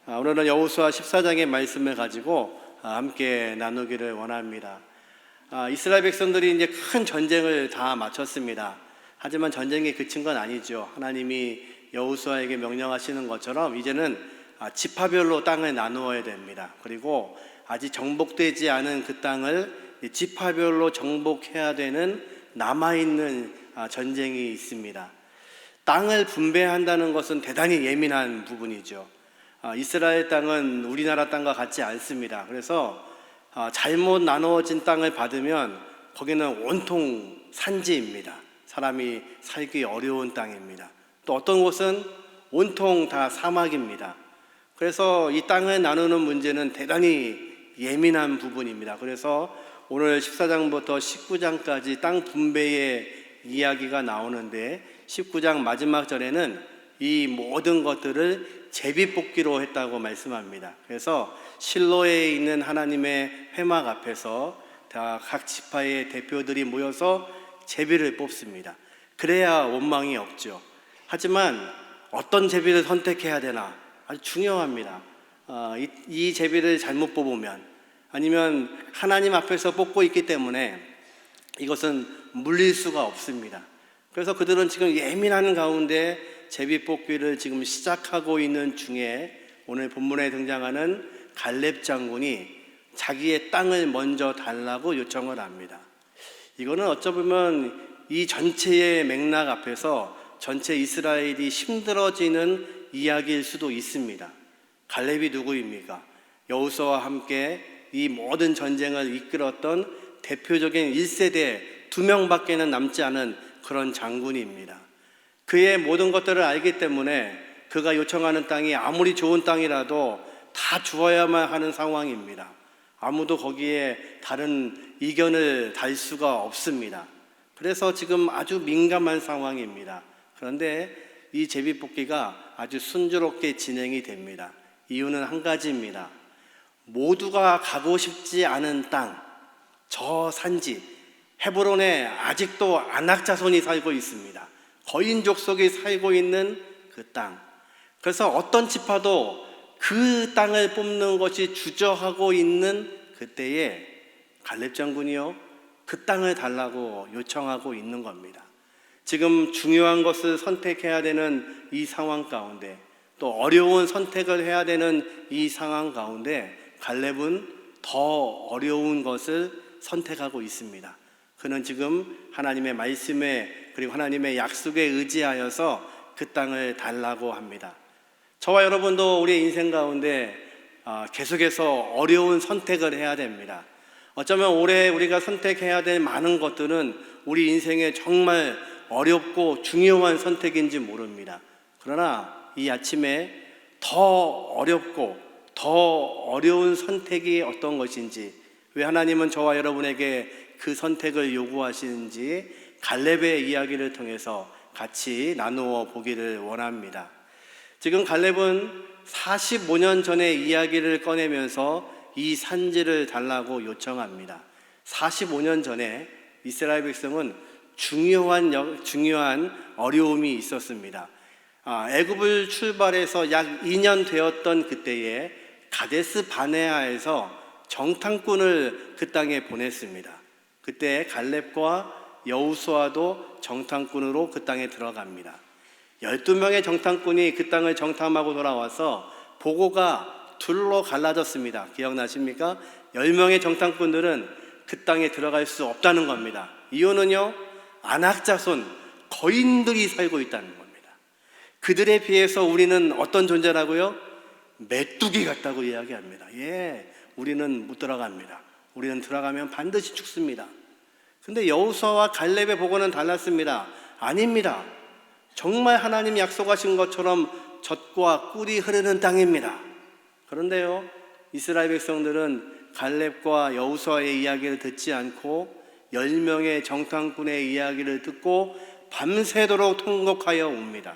오늘은 여호수아 14장의 말씀을 가지고 함께 나누기를 원합니다. 이스라엘 백성들이 이제 큰 전쟁을 다 마쳤습니다. 하지만 전쟁이 그친 건 아니죠. 하나님이 여호수아에게 명령하시는 것처럼 이제는 지파별로 땅을 나누어야 됩니다. 그리고 아직 정복되지 않은 그 땅을 지파별로 정복해야 되는 남아있는 전쟁이 있습니다. 땅을 분배한다는 것은 대단히 예민한 부분이죠. 이스라엘 땅은 우리나라 땅과 같지 않습니다. 그래서 잘못 나누어진 땅을 받으면 거기는 온통 산지입니다. 사람이 살기 어려운 땅입니다. 또 어떤 곳은 온통 다 사막입니다. 그래서 이 땅을 나누는 문제는 대단히 예민한 부분입니다. 그래서 오늘 14장부터 19장까지 땅 분배의 이야기가 나오는데 19장 마지막 절에는 이 모든 것들을 제비뽑기로 했다고 말씀합니다. 그래서 실로에 있는 하나님의 회막 앞에서 각 지파의 대표들이 모여서 제비를 뽑습니다. 그래야 원망이 없죠. 하지만 어떤 제비를 선택해야 되나 아주 중요합니다. 이 제비를 잘못 뽑으면 아니면 하나님 앞에서 뽑고 있기 때문에 이것은 물릴 수가 없습니다. 그래서 그들은 지금 예민한 가운데 제비 뽑기를 지금 시작하고 있는 중에 오늘 본문에 등장하는 갈렙 장군이 자기의 땅을 먼저 달라고 요청을 합니다. 이거는 어쩌면 이 전체의 맥락 앞에서 전체 이스라엘이 힘들어지는 이야기일 수도 있습니다. 갈렙이 누구입니까? 여호수아와 함께 이 모든 전쟁을 이끌었던 대표적인 1세대 2명밖에는 남지 않은 그런 장군입니다. 그의 모든 것들을 알기 때문에 그가 요청하는 땅이 아무리 좋은 땅이라도 다 주어야만 하는 상황입니다. 아무도 거기에 다른 이견을 달 수가 없습니다. 그래서 지금 아주 민감한 상황입니다. 그런데 이 제비뽑기가 아주 순조롭게 진행이 됩니다. 이유는 한 가지입니다. 모두가 가고 싶지 않은 땅, 저 산지 헤브론에 아직도 아낙 자손이 살고 있습니다. 거인족 속에 살고 있는 그 땅. 그래서 어떤 지파도 그 땅을 뽑는 것이 주저하고 있는 그때에 갈렙 장군이요, 그 땅을 달라고 요청하고 있는 겁니다. 지금 중요한 것을 선택해야 되는 이 상황 가운데, 또 어려운 선택을 해야 되는 이 상황 가운데 갈렙은 더 어려운 것을 선택하고 있습니다. 그는 지금 하나님의 말씀에 그리고 하나님의 약속에 의지하여서 그 땅을 달라고 합니다. 저와 여러분도 우리의 인생 가운데 계속해서 어려운 선택을 해야 됩니다. 어쩌면 올해 우리가 선택해야 될 많은 것들은 우리 인생에 정말 어렵고 중요한 선택인지 모릅니다. 그러나 이 아침에 더 어렵고 더 어려운 선택이 어떤 것인지, 왜 하나님은 저와 여러분에게 그 선택을 요구하시는지 갈렙의 이야기를 통해서 같이 나누어 보기를 원합니다. 지금 갈렙은 45년 전의 이야기를 꺼내면서 이 산지를 달라고 요청합니다. 45년 전에 이스라엘 백성은 중요한 어려움이 있었습니다. 애굽을 출발해서 약 2년 되었던 그때에 가데스 바네아에서 정탐꾼을 그 땅에 보냈습니다. 그때 갈렙과 여호수아도 정탐꾼으로 그 땅에 들어갑니다. 12명의 정탐꾼이 그 땅을 정탐하고 돌아와서 보고가 둘로 갈라졌습니다. 기억나십니까? 10명의 정탐꾼들은 그 땅에 들어갈 수 없다는 겁니다. 이유는요, 아낙 자손 거인들이 살고 있다는 겁니다. 그들에 비해서 우리는 어떤 존재라고요? 메뚜기 같다고 이야기합니다. 우리는 못 들어갑니다. 우리는 들어가면 반드시 죽습니다. 근데 여호수아와 갈렙의 보고는 달랐습니다. 아닙니다. 정말 하나님 약속하신 것처럼 젖과 꿀이 흐르는 땅입니다. 그런데요, 이스라엘 백성들은 갈렙과 여호수아의 이야기를 듣지 않고 10명의 정탐꾼의 이야기를 듣고 밤새도록 통곡하여 옵니다.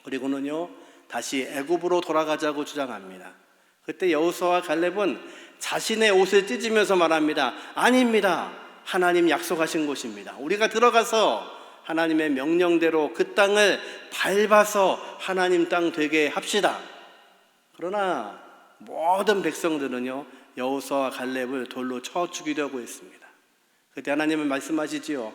그리고는요, 다시 애굽으로 돌아가자고 주장합니다. 그때 여호수아와 갈렙은 자신의 옷을 찢으면서 말합니다. 아닙니다. 하나님 약속하신 곳입니다. 우리가 들어가서 하나님의 명령대로 그 땅을 밟아서 하나님 땅 되게 합시다. 그러나 모든 백성들은요, 여호수아와 갈렙을 돌로 쳐 죽이려고 했습니다. 그때 하나님은 말씀하시지요.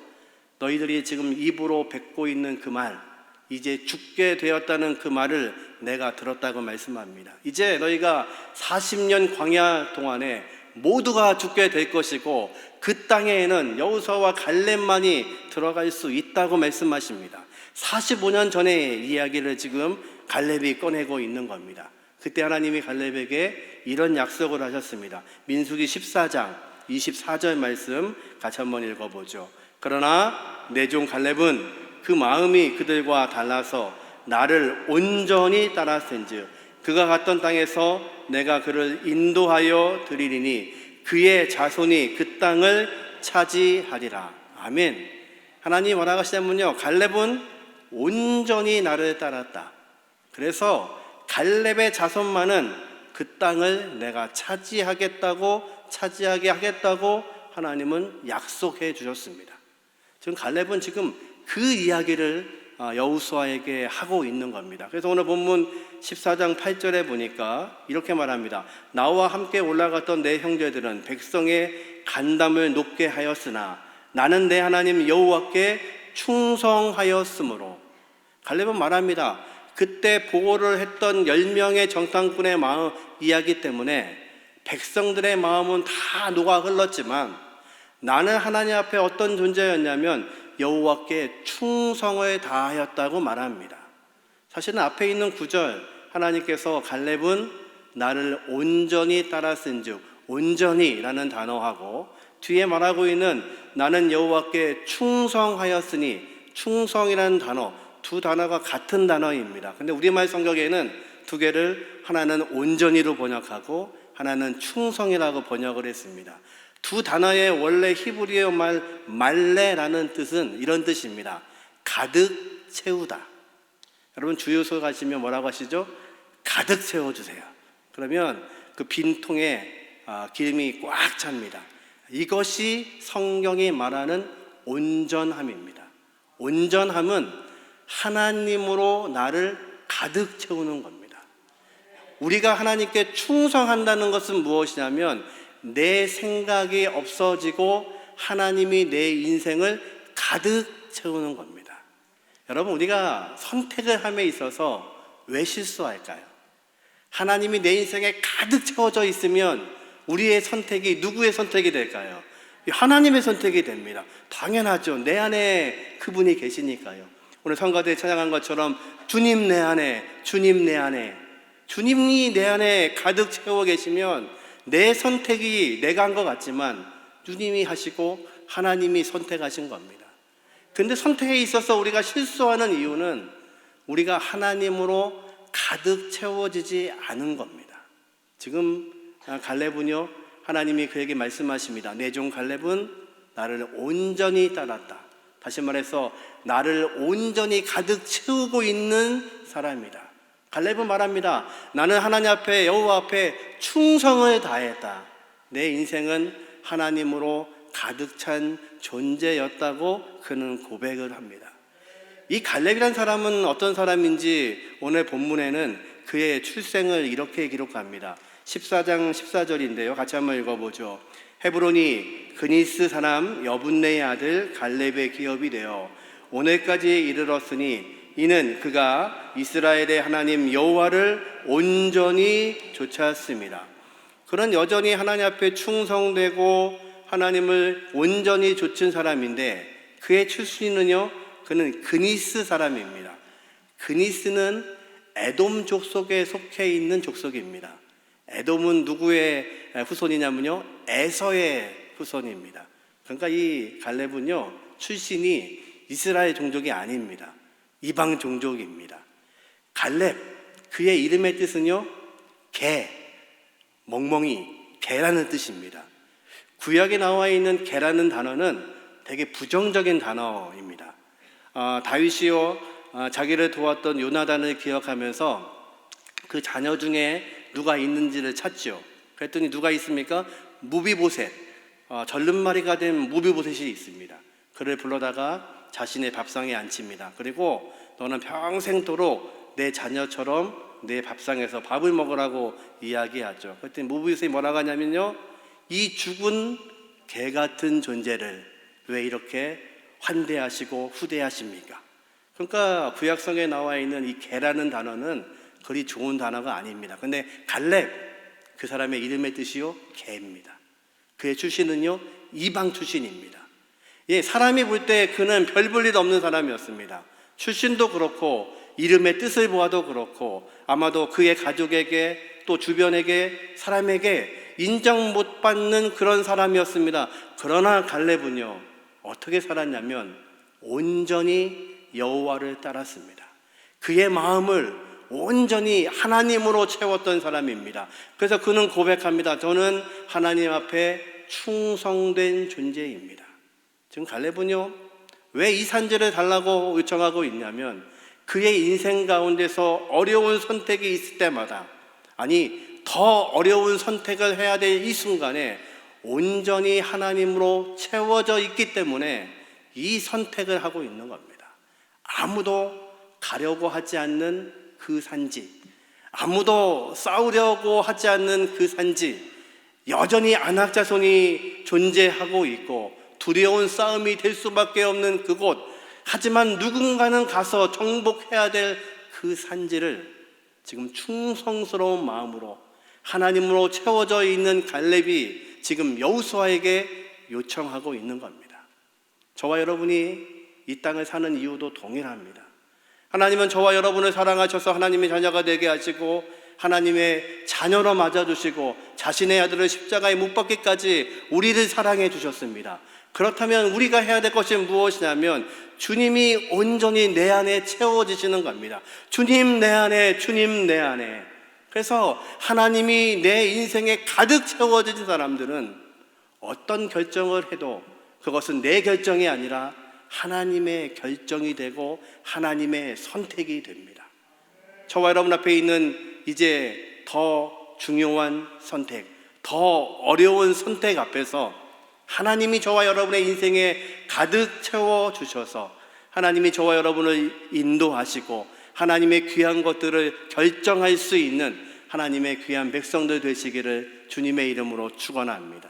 너희들이 지금 입으로 뱉고 있는 그 말, 이제 죽게 되었다는 그 말을 내가 들었다고 말씀합니다. 이제 너희가 40년 광야 동안에 모두가 죽게 될 것이고 그 땅에는 여호수아와 갈렙만이 들어갈 수 있다고 말씀하십니다. 45년 전의 이야기를 지금 갈렙이 꺼내고 있는 겁니다. 그때 하나님이 갈렙에게 이런 약속을 하셨습니다. 민수기 14장 24절 말씀 같이 한번 읽어보죠. 그러나 내 종 갈렙은 그 마음이 그들과 달라서 나를 온전히 따랐은즉 그가 갔던 땅에서 내가 그를 인도하여 드리리니 그의 자손이 그 땅을 차지하리라. 아멘. 하나님 뭐라고 하시냐면요, 갈렙은 온전히 나를 따랐다. 그래서 갈렙의 자손만은 그 땅을 내가 차지하게 하겠다고 하나님은 약속해 주셨습니다. 지금 갈렙은 지금 그 이야기를 여호수아에게 하고 있는 겁니다. 그래서 오늘 본문 14장 8절에 보니까 이렇게 말합니다. 나와 함께 올라갔던 내 형제들은 백성의 간담을 높게 하였으나 나는 내 하나님 여호와께 충성하였으므로. 갈렙은 말합니다. 그때 보호를 했던 10명의 정탐꾼의 마음 이야기 때문에 백성들의 마음은 다 녹아 흘렀지만 나는 하나님 앞에 어떤 존재였냐면 여호와께 충성을 다하였다고 말합니다. 사실은 앞에 있는 9절 하나님께서 갈렙은 나를 온전히 따랐은즉, 온전히라는 단어하고 뒤에 말하고 있는 나는 여호와께 충성하였으니, 충성이라는 단어, 두 단어가 같은 단어입니다. 근데 우리말 성경에는 두 개를 하나는 온전히로 번역하고 하나는 충성이라고 번역을 했습니다. 두 단어의 원래 히브리어 말 말레라는 뜻은 이런 뜻입니다. 가득 채우다. 여러분 주유소 가시면 뭐라고 하시죠? 가득 채워주세요. 그러면 그 빈 통에 기름이 꽉 찹니다. 이것이 성경이 말하는 온전함입니다. 온전함은 하나님으로 나를 가득 채우는 겁니다. 우리가 하나님께 충성한다는 것은 무엇이냐면 내 생각이 없어지고 하나님이 내 인생을 가득 채우는 겁니다. 여러분, 우리가 선택을 함에 있어서 왜 실수할까요? 하나님이 내 인생에 가득 채워져 있으면 우리의 선택이 누구의 선택이 될까요? 하나님의 선택이 됩니다. 당연하죠. 내 안에 그분이 계시니까요. 오늘 성가대에 찬양한 것처럼 주님 내 안에, 주님 내 안에, 주님이 내 안에 가득 채워 계시면 내 선택이 내가 한 것 같지만 주님이 하시고 하나님이 선택하신 겁니다. 근데 선택에 있어서 우리가 실수하는 이유는 우리가 하나님으로 가득 채워지지 않은 겁니다. 지금 갈렙은요, 하나님이 그에게 말씀하십니다. 내 종 갈렙은 나를 온전히 따랐다. 다시 말해서 나를 온전히 가득 채우고 있는 사람이다. 갈렙은 말합니다. 나는 하나님 앞에, 여호와 앞에 충성을 다했다. 내 인생은 하나님으로 가득 찬 존재였다고 그는 고백을 합니다. 이 갈렙이라는 사람은 어떤 사람인지 오늘 본문에는 그의 출생을 이렇게 기록합니다. 14장 14절인데요. 같이 한번 읽어보죠. 헤브론이 그니스 사람 여분네의 아들 갈렙의 기업이 되어 오늘까지 이르렀으니 이는 그가 이스라엘의 하나님 여호와를 온전히 좇았습니다. 그런 여전히 하나님 앞에 충성되고 하나님을 온전히 좇은 사람인데 그의 출신은요, 그는 그니스 사람입니다. 그니스는 에돔 족속에 속해 있는 족속입니다. 에돔은 누구의 후손이냐면요, 에서의 후손입니다. 그러니까 이 갈렙은요, 출신이 이스라엘 종족이 아닙니다. 이방 종족입니다. 갈렙, 그의 이름의 뜻은요, 개, 멍멍이, 개라는 뜻입니다. 구약에 나와 있는 개라는 단어는 되게 부정적인 단어입니다. 다윗이요, 자기를 도왔던 요나단을 기억하면서 그 자녀 중에 누가 있는지를 찾죠. 그랬더니 누가 있습니까? 무비보셋, 절름머리가 된 무비보셋이 있습니다. 그를 불러다가 자신의 밥상에 앉힙니다. 그리고 너는 평생도록 내 자녀처럼 내 밥상에서 밥을 먹으라고 이야기하죠. 그때 무브이스이 뭐라고 하냐면요, 이 죽은 개 같은 존재를 왜 이렇게 환대하시고 후대하십니까? 그러니까 구약성에 나와 있는 이 개라는 단어는 그리 좋은 단어가 아닙니다. 근데 갈렙, 그 사람의 이름의 뜻이요 개입니다. 그의 출신은요 이방 출신입니다. 예, 사람이 볼 때 그는 별 볼 일 없는 사람이었습니다. 출신도 그렇고 이름의 뜻을 보아도 그렇고 아마도 그의 가족에게 또 주변에게 사람에게 인정 못 받는 그런 사람이었습니다. 그러나 갈렙은요 어떻게 살았냐면 온전히 여호와를 따랐습니다. 그의 마음을 온전히 하나님으로 채웠던 사람입니다. 그래서 그는 고백합니다. 저는 하나님 앞에 충성된 존재입니다. 지금 갈렙은요 왜 이 산지를 달라고 요청하고 있냐면 그의 인생 가운데서 어려운 선택이 있을 때마다, 아니 더 어려운 선택을 해야 될 이 순간에 온전히 하나님으로 채워져 있기 때문에 이 선택을 하고 있는 겁니다. 아무도 가려고 하지 않는 그 산지, 아무도 싸우려고 하지 않는 그 산지, 여전히 안악자손이 존재하고 있고 두려운 싸움이 될 수밖에 없는 그곳, 하지만 누군가는 가서 정복해야 될 그 산지를 지금 충성스러운 마음으로 하나님으로 채워져 있는 갈렙이 지금 여호수아에게 요청하고 있는 겁니다. 저와 여러분이 이 땅을 사는 이유도 동일합니다. 하나님은 저와 여러분을 사랑하셔서 하나님의 자녀가 되게 하시고 하나님의 자녀로 맞아주시고 자신의 아들을 십자가에 못 박기까지 우리를 사랑해 주셨습니다. 그렇다면 우리가 해야 될 것이 무엇이냐면 주님이 온전히 내 안에 채워지시는 겁니다. 주님 내 안에, 주님 내 안에. 그래서 하나님이 내 인생에 가득 채워진 사람들은 어떤 결정을 해도 그것은 내 결정이 아니라 하나님의 결정이 되고 하나님의 선택이 됩니다. 저와 여러분 앞에 있는 이제 더 중요한 선택, 더 어려운 선택 앞에서 하나님이 저와 여러분의 인생에 가득 채워주셔서 하나님이 저와 여러분을 인도하시고 하나님의 귀한 것들을 결정할 수 있는 하나님의 귀한 백성들 되시기를 주님의 이름으로 축원합니다.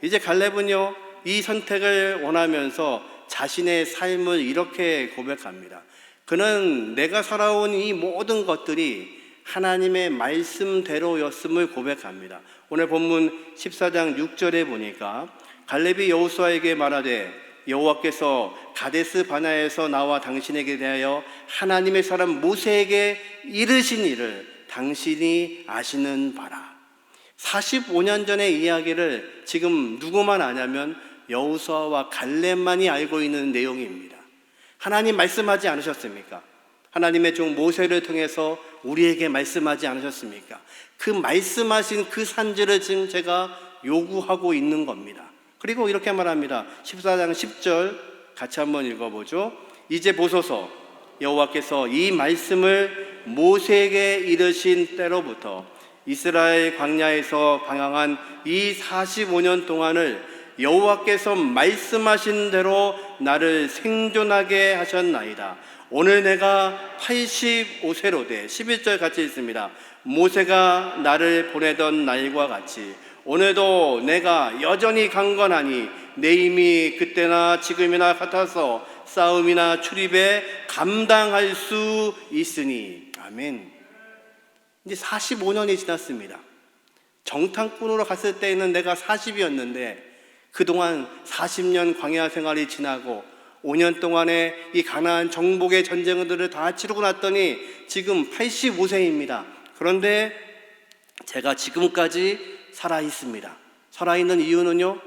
이제 갈렙은요 이 선택을 원하면서 자신의 삶을 이렇게 고백합니다. 그는 내가 살아온 이 모든 것들이 하나님의 말씀대로였음을 고백합니다. 오늘 본문 14장 6절에 보니까 갈렙이 여호수아에게 말하되 여호와께서 가데스 바나에서 나와 당신에게 대하여 하나님의 사람 모세에게 이르신 일을 당신이 아시는 바라. 45년 전의 이야기를 지금 누구만 아냐면 여호수아와 갈렙만이 알고 있는 내용입니다. 하나님 말씀하지 않으셨습니까? 하나님의 종 모세를 통해서 우리에게 말씀하지 않으셨습니까? 그 말씀하신 그 산지를 지금 제가 요구하고 있는 겁니다. 그리고 이렇게 말합니다. 14장 10절 같이 한번 읽어보죠. 이제 보소서 여호와께서 이 말씀을 모세에게 이르신 때로부터 이스라엘 광야에서 방황한 이 45년 동안을 여호와께서 말씀하신 대로 나를 생존하게 하셨나이다. 오늘 내가 85세로 돼 11절 같이 있습니다. 모세가 나를 보내던 날과 같이 오늘도 내가 여전히 강건하니 내 힘이 그때나 지금이나 같아서 싸움이나 출입에 감당할 수 있으니. 아멘. 이제 45년이 지났습니다. 정탐꾼으로 갔을 때는 내가 40이었는데 그동안 40년 광야 생활이 지나고 5년 동안의 이 가나안 정복의 전쟁들을 다 치르고 났더니 지금 85세입니다. 그런데 제가 지금까지 살아있습니다. 살아있는 이유는요?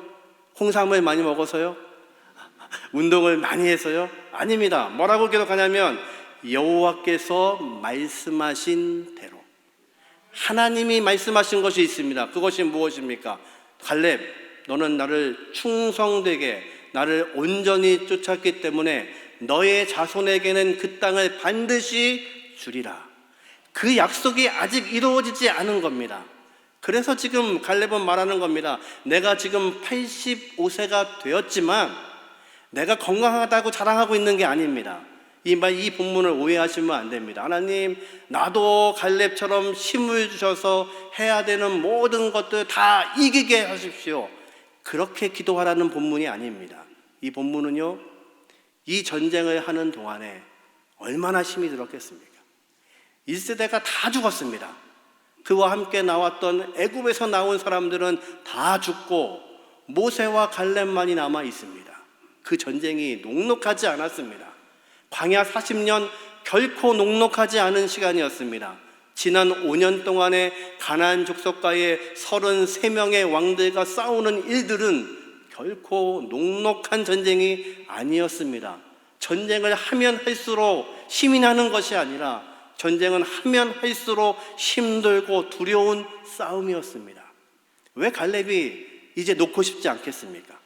홍삼을 많이 먹어서요? 운동을 많이 해서요? 아닙니다. 뭐라고 기록하냐면 여호와께서 말씀하신 대로, 하나님이 말씀하신 것이 있습니다. 그것이 무엇입니까? 갈렙, 너는 나를 충성되게 나를 온전히 쫓았기 때문에 너의 자손에게는 그 땅을 반드시 주리라. 그 약속이 아직 이루어지지 않은 겁니다. 그래서 지금 갈렙은 말하는 겁니다. 내가 지금 85세가 되었지만 내가 건강하다고 자랑하고 있는 게 아닙니다. 이 본문을 오해하시면 안 됩니다. 하나님, 나도 갈렙처럼 힘을 주셔서 해야 되는 모든 것들 다 이기게 하십시오. 그렇게 기도하라는 본문이 아닙니다. 이 본문은요, 이 전쟁을 하는 동안에 얼마나 힘이 들었겠습니까? 1세대가 다 죽었습니다. 그와 함께 나왔던 애굽에서 나온 사람들은 다 죽고 모세와 갈렙만이 남아 있습니다. 그 전쟁이 녹록하지 않았습니다. 광야 40년 결코 녹록하지 않은 시간이었습니다. 지난 5년 동안에 가나안 족속과의 33명의 왕들과 싸우는 일들은 결코 녹록한 전쟁이 아니었습니다. 전쟁을 하면 할수록 힘이 나는 것이 아니라 전쟁은 하면 할수록 힘들고 두려운 싸움이었습니다. 왜 갈렙이 이제 놓고 싶지 않겠습니까?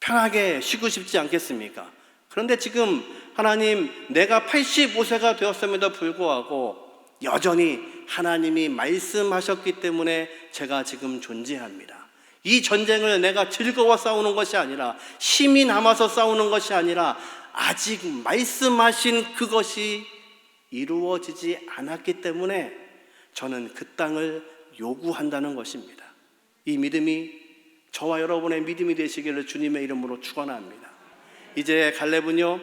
편하게 쉬고 싶지 않겠습니까? 그런데 지금 하나님, 내가 85세가 되었음에도 불구하고 여전히 하나님이 말씀하셨기 때문에 제가 지금 존재합니다. 이 전쟁을 내가 즐거워 싸우는 것이 아니라, 힘이 남아서 싸우는 것이 아니라, 아직 말씀하신 그것이 이루어지지 않았기 때문에 저는 그 땅을 요구한다는 것입니다. 이 믿음이 저와 여러분의 믿음이 되시기를 주님의 이름으로 축원합니다. 이제 갈렙은요,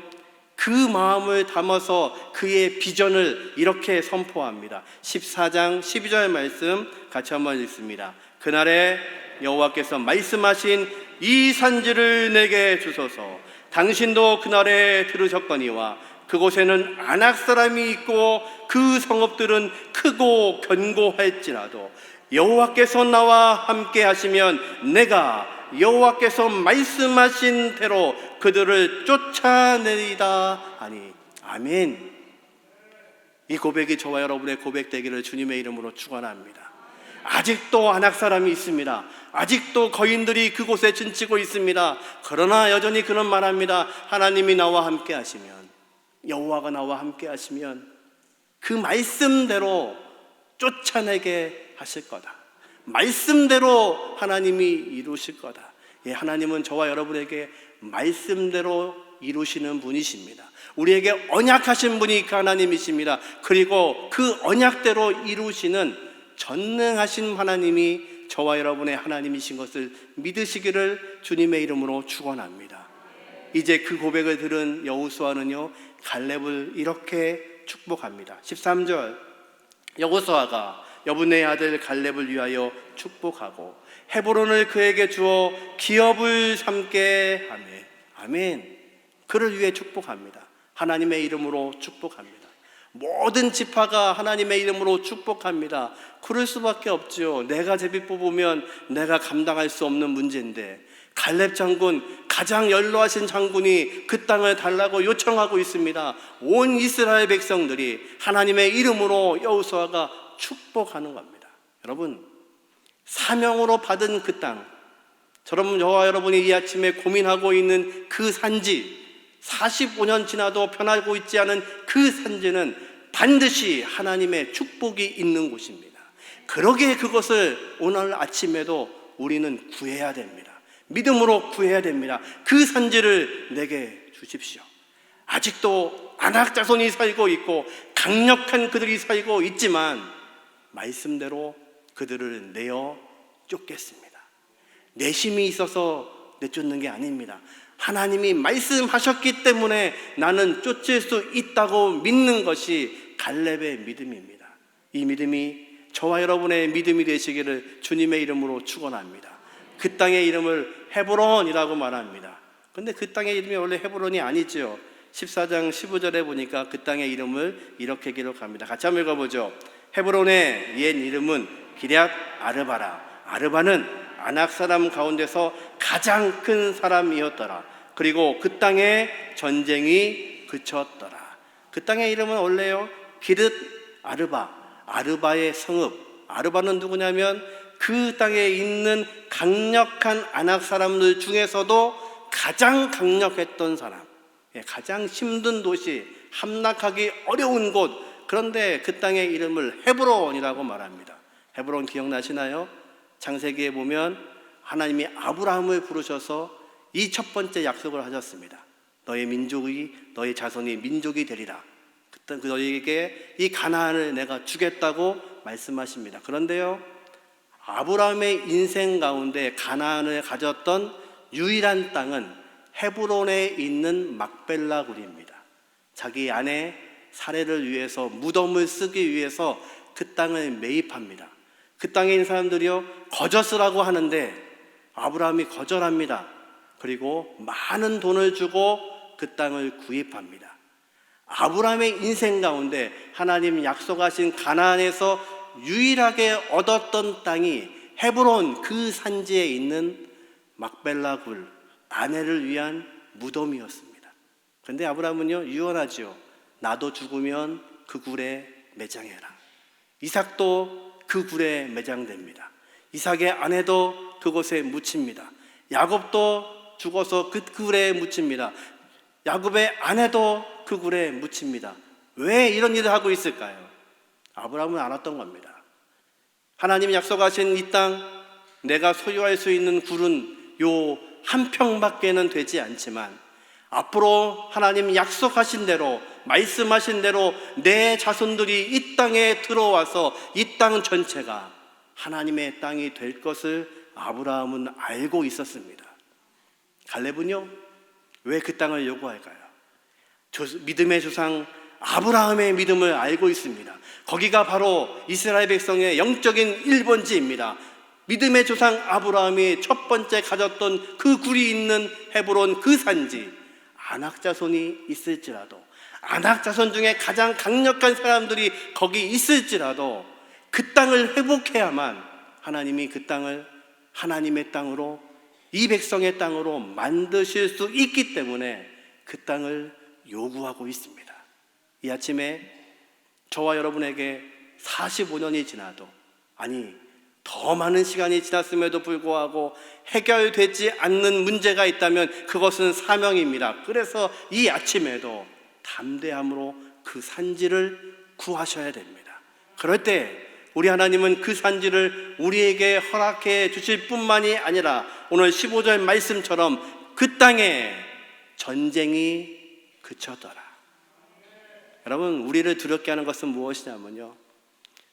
그 마음을 담아서 그의 비전을 이렇게 선포합니다. 14장 12절 말씀 같이 한번 읽습니다. 그날에 여호와께서 말씀하신 이 산지를 내게 주소서. 당신도 그날에 들으셨거니와 그곳에는 아낙 사람이 있고 그 성읍들은 크고 견고할지라도 여호와께서 나와 함께 하시면 내가 여호와께서 말씀하신 대로 그들을 쫓아내리다 하니. 아멘. 이 고백이 저와 여러분의 고백되기를 주님의 이름으로 축원합니다. 아직도 아낙 사람이 있습니다. 아직도 거인들이 그곳에 진치고 있습니다. 그러나 여전히 그는 말합니다. 하나님이 나와 함께 하시면, 여호와가 나와 함께 하시면 그 말씀대로 쫓아내게 하실 거다. 말씀대로 하나님이 이루실 거다. 예, 하나님은 저와 여러분에게 말씀대로 이루시는 분이십니다. 우리에게 언약하신 분이 그 하나님이십니다. 그리고 그 언약대로 이루시는 전능하신 하나님이 저와 여러분의 하나님이신 것을 믿으시기를 주님의 이름으로 축원합니다. 이제 그 고백을 들은 여호수아는요, 갈렙을 이렇게 축복합니다. 13절, 여호수아가 여분의 아들 갈렙을 위하여 축복하고 헤브론을 그에게 주어 기업을 삼게 하며. 아멘. 그를 위해 축복합니다. 하나님의 이름으로 축복합니다. 모든 지파가 하나님의 이름으로 축복합니다. 그럴 수밖에 없죠. 내가 제비 뽑으면 내가 감당할 수 없는 문제인데, 갈렙 장군, 가장 연로하신 장군이 그 땅을 달라고 요청하고 있습니다. 온 이스라엘 백성들이 하나님의 이름으로 여호수아가 축복하는 겁니다. 여러분, 사명으로 받은 그 땅, 저와 여러분이 이 아침에 고민하고 있는 그 산지, 45년 지나도 변하고 있지 않은 그 산지는 반드시 하나님의 축복이 있는 곳입니다. 그러기에 그것을 오늘 아침에도 우리는 구해야 됩니다. 믿음으로 구해야 됩니다. 그 산지를 내게 주십시오. 아직도 아낙 자손이 살고 있고 강력한 그들이 살고 있지만 말씀대로 그들을 내어 쫓겠습니다. 내심이 있어서 내쫓는 게 아닙니다. 하나님이 말씀하셨기 때문에 나는 쫓을 수 있다고 믿는 것이 갈렙의 믿음입니다. 이 믿음이 저와 여러분의 믿음이 되시기를 주님의 이름으로 축원합니다. 그 땅의 이름을 헤브론이라고 말합니다. 그런데 그 땅의 이름이 원래 헤브론이 아니죠. 14장 15절에 보니까 그 땅의 이름을 이렇게 기록합니다. 같이 한번 읽어보죠. 헤브론의 옛 이름은 기럇 아르바라. 아르바는 아낙 사람 가운데서 가장 큰 사람이었더라. 그리고 그 땅에 전쟁이 그쳤더라. 그 땅의 이름은 원래요, 기럇 아르바, 아르바의 성읍. 아르바는 누구냐면 그 땅에 있는 강력한 아낙 사람들 중에서도 가장 강력했던 사람, 가장 힘든 도시, 함락하기 어려운 곳. 그런데 그 땅의 이름을 헤브론이라고 말합니다. 헤브론 기억나시나요? 창세기에 보면 하나님이 아브라함을 부르셔서 이 첫 번째 약속을 하셨습니다. 너의 자손이 민족이 되리라. 그때 너희에게 이 가나안을 내가 주겠다고 말씀하십니다. 그런데요, 아브라함의 인생 가운데 가나안을 가졌던 유일한 땅은 헤브론에 있는 막벨라 굴입니다. 자기 아내 사레를 위해서, 무덤을 쓰기 위해서 그 땅을 매입합니다. 그 땅에 있는 사람들이요, 거저스라고 하는데 아브라함이 거절합니다. 그리고 많은 돈을 주고 그 땅을 구입합니다. 아브라함의 인생 가운데 하나님 약속하신 가나안에서 유일하게 얻었던 땅이 헤브론 그 산지에 있는 막벨라 굴, 아내를 위한 무덤이었습니다. 그런데 아브라함은요, 유언하죠. 나도 죽으면 그 굴에 매장해라. 이삭도 그 굴에 매장됩니다. 이삭의 아내도 그곳에 묻힙니다. 야곱도 죽어서 그 굴에 묻힙니다. 야곱의 아내도 그 굴에 묻힙니다. 왜 이런 일을 하고 있을까요? 아브라함은 알았던 겁니다. 하나님이 약속하신 이 땅, 내가 소유할 수 있는 굴은 요 한 평밖에는 되지 않지만 앞으로 하나님 약속하신 대로, 말씀하신 대로 내 자손들이 이 땅에 들어와서 이 땅 전체가 하나님의 땅이 될 것을 아브라함은 알고 있었습니다. 갈렙은요, 왜 그 땅을 요구할까요? 믿음의 조상 아브라함의 믿음을 알고 있습니다. 거기가 바로 이스라엘 백성의 영적인 1번지입니다. 믿음의 조상 아브라함이 첫 번째 가졌던 그 굴이 있는 헤브론 그 산지, 안악자손이 있을지라도, 안악자손 중에 가장 강력한 사람들이 거기 있을지라도 그 땅을 회복해야만 하나님이 그 땅을 하나님의 땅으로, 이 백성의 땅으로 만드실 수 있기 때문에 그 땅을 요구하고 있습니다. 이 아침에 저와 여러분에게 45년이 지나도, 아니 더 많은 시간이 지났음에도 불구하고 해결되지 않는 문제가 있다면 그것은 사명입니다. 그래서 이 아침에도 담대함으로 그 산지를 구하셔야 됩니다. 그럴 때 우리 하나님은 그 산지를 우리에게 허락해 주실 뿐만이 아니라 오늘 15절 말씀처럼 그 땅에 전쟁이 그쳤더라. 여러분, 우리를 두렵게 하는 것은 무엇이냐면요,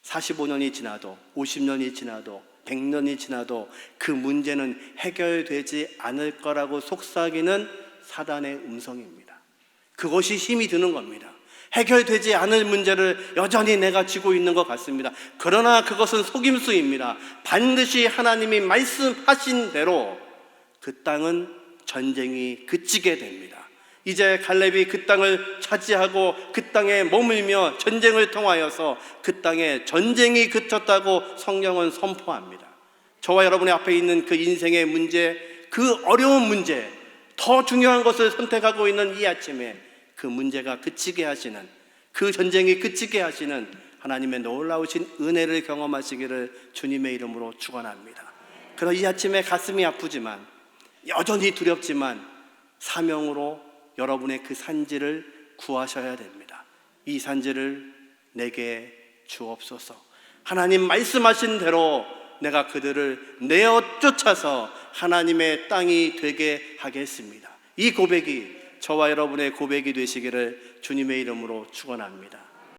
45년이 지나도, 50년이 지나도, 100년이 지나도 그 문제는 해결되지 않을 거라고 속삭이는 사단의 음성입니다. 그것이 힘이 드는 겁니다. 해결되지 않을 문제를 여전히 내가 쥐고 있는 것 같습니다. 그러나 그것은 속임수입니다. 반드시 하나님이 말씀하신 대로 그 땅은 전쟁이 그치게 됩니다. 이제 갈렙이 그 땅을 차지하고 그 땅에 머물며 전쟁을 통하여서 그 땅에 전쟁이 그쳤다고 성경은 선포합니다. 저와 여러분의 앞에 있는 그 인생의 문제, 그 어려운 문제, 더 중요한 것을 선택하고 있는 이 아침에 그 문제가 그치게 하시는, 그 전쟁이 그치게 하시는 하나님의 놀라우신 은혜를 경험하시기를 주님의 이름으로 축원합니다. 그러나 이 아침에 가슴이 아프지만, 여전히 두렵지만 사명으로 여러분의 그 산지를 구하셔야 됩니다. 이 산지를 내게 주옵소서. 하나님 말씀하신 대로 내가 그들을 내어 쫓아서 하나님의 땅이 되게 하겠습니다. 이 고백이 저와 여러분의 고백이 되시기를 주님의 이름으로 축원합니다.